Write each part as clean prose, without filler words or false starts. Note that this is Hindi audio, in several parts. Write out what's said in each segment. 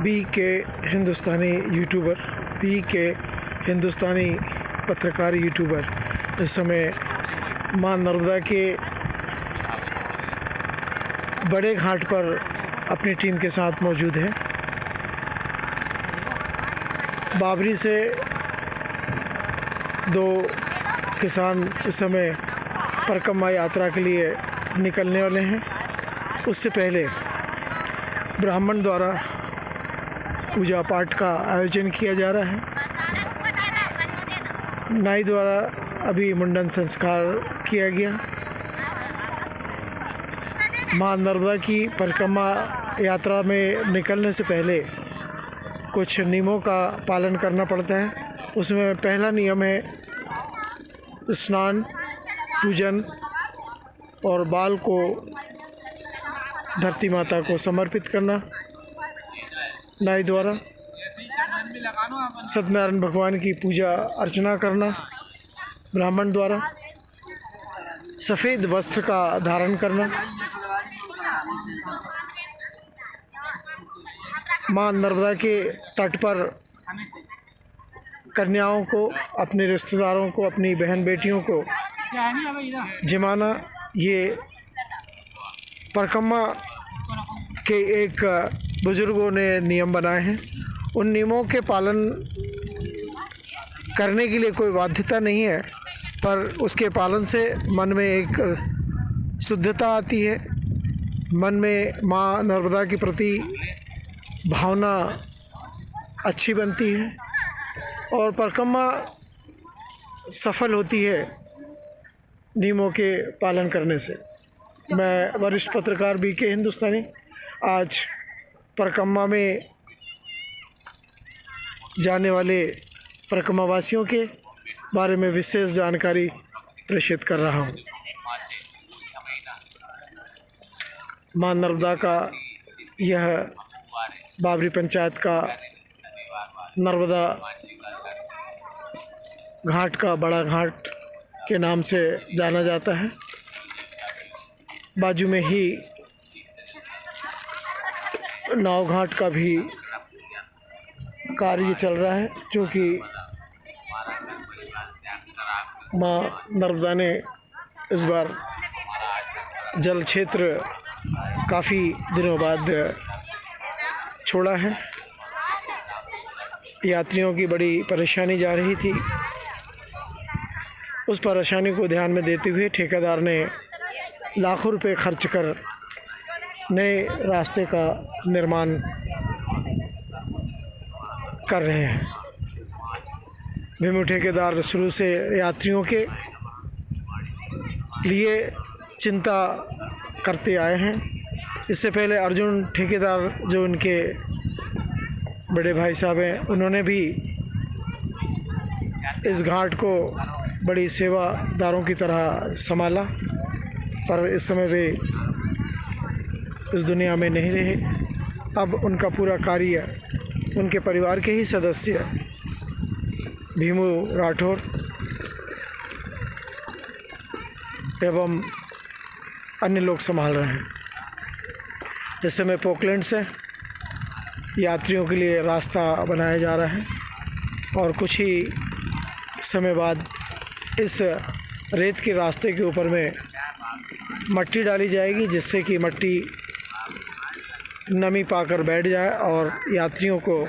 बी के हिंदुस्तानी यूट्यूबर, बी के हिंदुस्तानी पत्रकार यूट्यूबर इस समय मां नर्मदा के बड़े घाट पर अपनी टीम के साथ मौजूद है। बाबरी से दो किसान इस समय परिक्रमा यात्रा के लिए निकलने वाले हैं। उससे पहले ब्राह्मण द्वारा पूजा पाठ का आयोजन किया जा रहा है। नाई द्वारा अभी मुंडन संस्कार किया गया। मां नर्मदा की परिक्रमा यात्रा में निकलने से पहले कुछ नियमों का पालन करना पड़ता है। उसमें पहला नियम है स्नान, पूजन और बाल को धरती माता को समर्पित करना। नाई द्वारा सत्यनारायण भगवान की पूजा अर्चना करना। ब्राह्मण द्वारा सफ़ेद वस्त्र का धारण करना। मां नर्मदा के तट पर कन्याओं को, अपने रिश्तेदारों को, अपनी बहन बेटियों को जिमाना, ये परिक्रमा के एक बुज़ुर्गों ने नियम बनाए हैं। उन नियमों के पालन करने के लिए कोई बाध्यता नहीं है, पर उसके पालन से मन में एक शुद्धता आती है। मन में मां नर्मदा के प्रति भावना अच्छी बनती है और परिक्रमा सफल होती है नियमों के पालन करने से। मैं वरिष्ठ पत्रकार बी के हिंदुस्तानी आज परिक्रमा में जाने वाले परिक्रमावासियों के बारे में विशेष जानकारी प्रेषित कर रहा हूँ। मां नर्मदा का यह बाबरी पंचायत का नर्मदा घाट का बड़ा घाट के नाम से जाना जाता है। बाजू में ही नाव घाट का भी कार्य चल रहा है, जो कि मां नर्मदा ने इस बार जल क्षेत्र काफ़ी दिनों बाद छोड़ा है। यात्रियों की बड़ी परेशानी जा रही थी। उस परेशानी को ध्यान में देते हुए ठेकेदार ने लाखों रुपए खर्च कर नए रास्ते का निर्माण कर रहे हैं। भीमू ठेकेदार शुरू से यात्रियों के लिए चिंता करते आए हैं। इससे पहले अर्जुन ठेकेदार, जो उनके बड़े भाई साहब हैं, उन्होंने भी इस घाट को बड़ी सेवादारों की तरह संभाला, पर इस समय वे इस दुनिया में नहीं रहे। अब उनका पूरा कार्य उनके परिवार के ही सदस्य भीमू राठौर एवं अन्य लोग संभाल रहे हैं। इस समय पोकलैंड से यात्रियों के लिए रास्ता बनाया जा रहा है और कुछ ही समय बाद इस रेत के रास्ते के ऊपर में मट्टी डाली जाएगी, जिससे कि मट्टी नमी पाकर बैठ जाए और यात्रियों को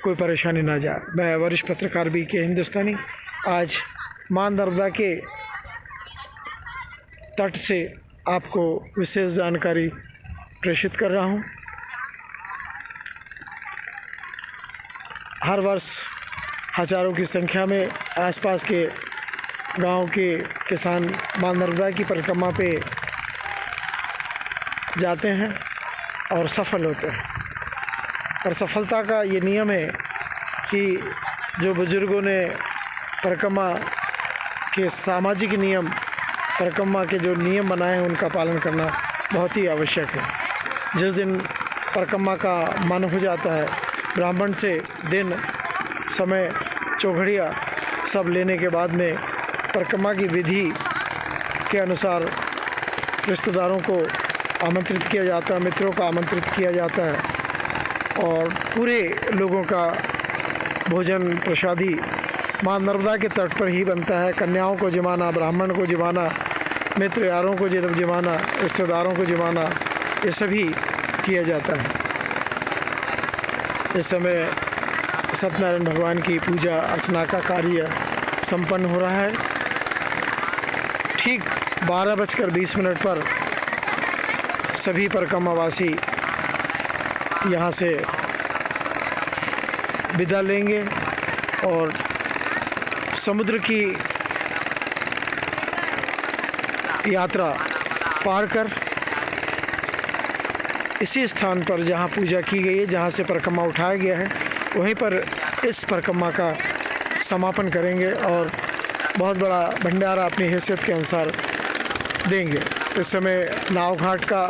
कोई परेशानी ना जाए। मैं वरिष्ठ पत्रकार बी के हिंदुस्तानी आज मां नर्मदा के तट से आपको विशेष जानकारी प्रेषित कर रहा हूं। हर वर्ष हज़ारों की संख्या में आसपास के गांव के किसान मां नर्मदा की परिक्रमा पे जाते हैं और सफल होते हैं। पर सफलता का ये नियम है कि जो बुज़ुर्गों ने परिक्रमा के सामाजिक नियम, परिक्रमा के जो नियम बनाए हैं, उनका पालन करना बहुत ही आवश्यक है। जिस दिन परिक्रमा का मन हो जाता है, ब्राह्मण से दिन, समय, चौघड़िया सब लेने के बाद में परिक्रमा की विधि के अनुसार रिश्तेदारों को आमंत्रित किया जाता है, मित्रों को आमंत्रित किया जाता है और पूरे लोगों का भोजन प्रसादी माँ नर्मदा के तट पर ही बनता है। कन्याओं को जिमाना, ब्राह्मण को जिमाना, मित्र यारों को जिमाना, रिश्तेदारों को जिमाना, ये सभी किया जाता है। इस समय सत्यनारायण भगवान की पूजा अर्चना का कार्य संपन्न हो रहा है। ठीक 12:20 पर सभी परिक्रमावासी यहाँ से विदा लेंगे और समुद्र की यात्रा पार कर इसी स्थान पर जहाँ पूजा की गई है, जहाँ से परिक्रमा उठाया गया है, वहीं पर इस परिक्रमा का समापन करेंगे और बहुत बड़ा भंडारा अपनी हैसियत के अनुसार देंगे। इस समय नाव घाट का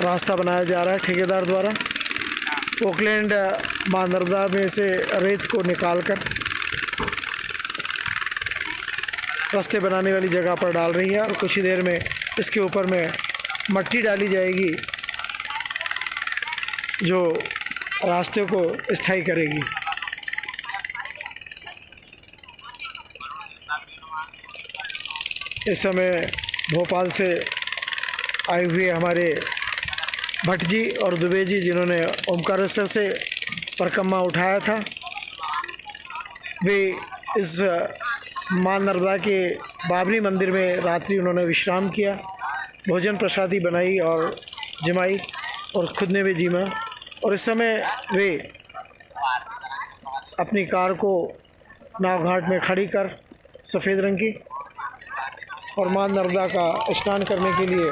रास्ता बनाया जा रहा है ठेकेदार द्वारा। पोकलैंड माँ नर्मदा में से रेत को निकालकर रास्ते बनाने वाली जगह पर डाल रही है और कुछ ही देर में इसके ऊपर में मट्टी डाली जाएगी जो रास्ते को स्थायी करेगी। इस समय भोपाल से आए हुए हमारे भट्ट जी और दुबे जी, जिन्होंने ओमकारेश्वर से परिक्रमा उठाया था, वे इस माँ नर्मदा के बाबरी मंदिर में रात्रि उन्होंने विश्राम किया, भोजन प्रसादी बनाई और जमाई और खुद ने भी जिमा। और इस समय वे अपनी कार को नाव घाट में खड़ी कर सफ़ेद रंग की और माँ नर्मदा का स्नान करने के लिए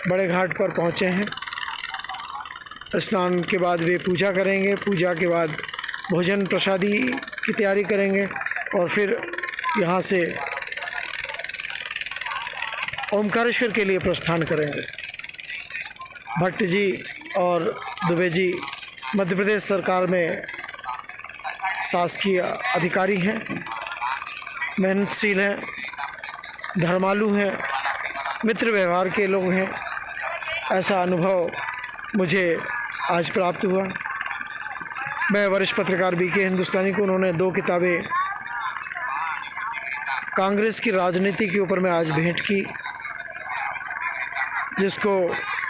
बड़े घाट पर पहुँचे हैं। स्नान के बाद वे पूजा करेंगे, पूजा के बाद भोजन प्रसादी की तैयारी करेंगे और फिर यहाँ से ओमकारेश्वर के लिए प्रस्थान करेंगे। भट्ट जी और दुबे जी मध्य प्रदेश सरकार में शासकीय अधिकारी हैं, मेहनतशील हैं, धर्मालु हैं, मित्र व्यवहार के लोग हैं। ऐसा अनुभव मुझे आज प्राप्त हुआ। मैं वरिष्ठ पत्रकार बीके हिंदुस्तानी को उन्होंने 2 किताबें कांग्रेस की राजनीति के ऊपर मैं आज भेंट की, जिसको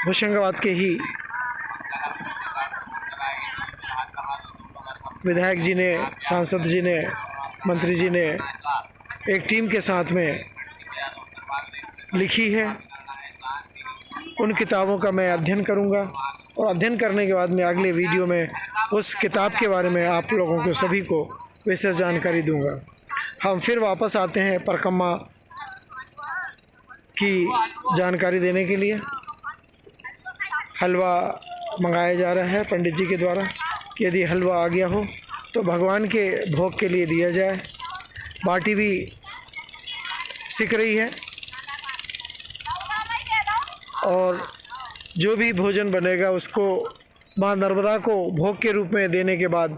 होशंगाबाद के ही विधायक जी ने, सांसद जी ने, मंत्री जी ने एक टीम के साथ में लिखी है। उन किताबों का मैं अध्ययन करूंगा और अध्ययन करने के बाद मैं अगले वीडियो में उस किताब के बारे में आप लोगों को सभी को विशेष जानकारी दूंगा। हम फिर वापस आते हैं परिक्रमा की जानकारी देने के लिए। हलवा मंगाया जा रहा है पंडित जी के द्वारा कि यदि हलवा आ गया हो तो भगवान के भोग के लिए दिया जाए। बाटी भी सिक रही है और जो भी भोजन बनेगा उसको माँ नर्मदा को भोग के रूप में देने के बाद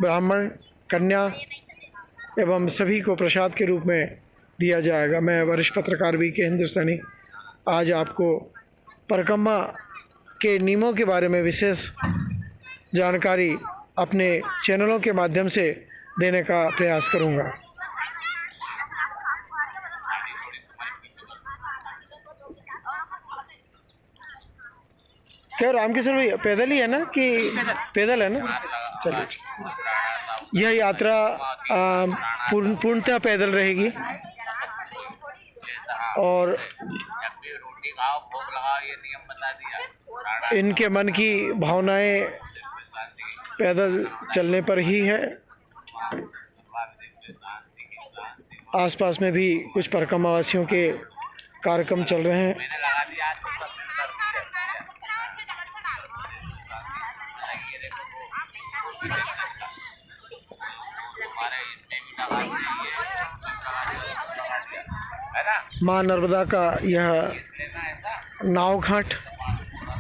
ब्राह्मण, कन्या एवं सभी को प्रसाद के रूप में दिया जाएगा। मैं वरिष्ठ पत्रकार बीके हिंदुस्तानी आज आपको परिक्रमा के नियमों के बारे में विशेष जानकारी अपने चैनलों के माध्यम से देने का प्रयास करूंगा। क्या रामकिशन भैया पैदल ही है ना कि पैदल है ना? चलिए, यह यात्रा पूर्णतः पैदल रहेगी और इनके मन की भावनाएं पैदल चलने पर ही है। आसपास में भी कुछ परिक्रमावासियों के कार्यक्रम चल रहे हैं। माँ नर्मदा का यह नाव घाट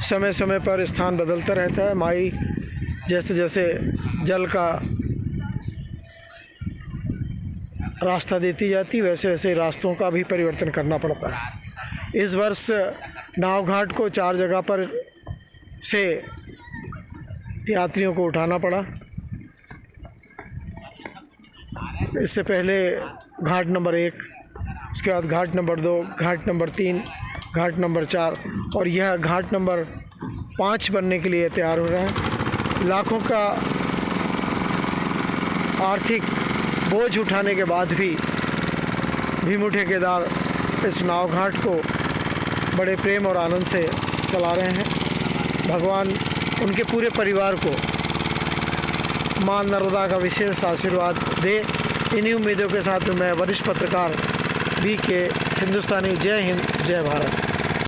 समय समय पर स्थान बदलता रहता है। माई जैसे जैसे जल का रास्ता देती जाती, वैसे वैसे रास्तों का भी परिवर्तन करना पड़ता है। इस वर्ष नाव घाट को 4 जगह पर से यात्रियों को उठाना पड़ा। इससे पहले घाट नंबर 1, उसके बाद घाट नंबर 2, घाट नंबर 3, घाट नंबर 4 और यह घाट नंबर 5 बनने के लिए तैयार हो रहा है। लाखों का आर्थिक बोझ उठाने के बाद भी भीमू ठेकेदार इस नाव घाट को बड़े प्रेम और आनंद से चला रहे हैं। भगवान उनके पूरे परिवार को मां नर्मदा का विशेष आशीर्वाद दे। इन्हीं उम्मीदों के साथ मैं वरिष्ठ पत्रकार BK हिंदुस्तानी। जय हिंद, जय भारत।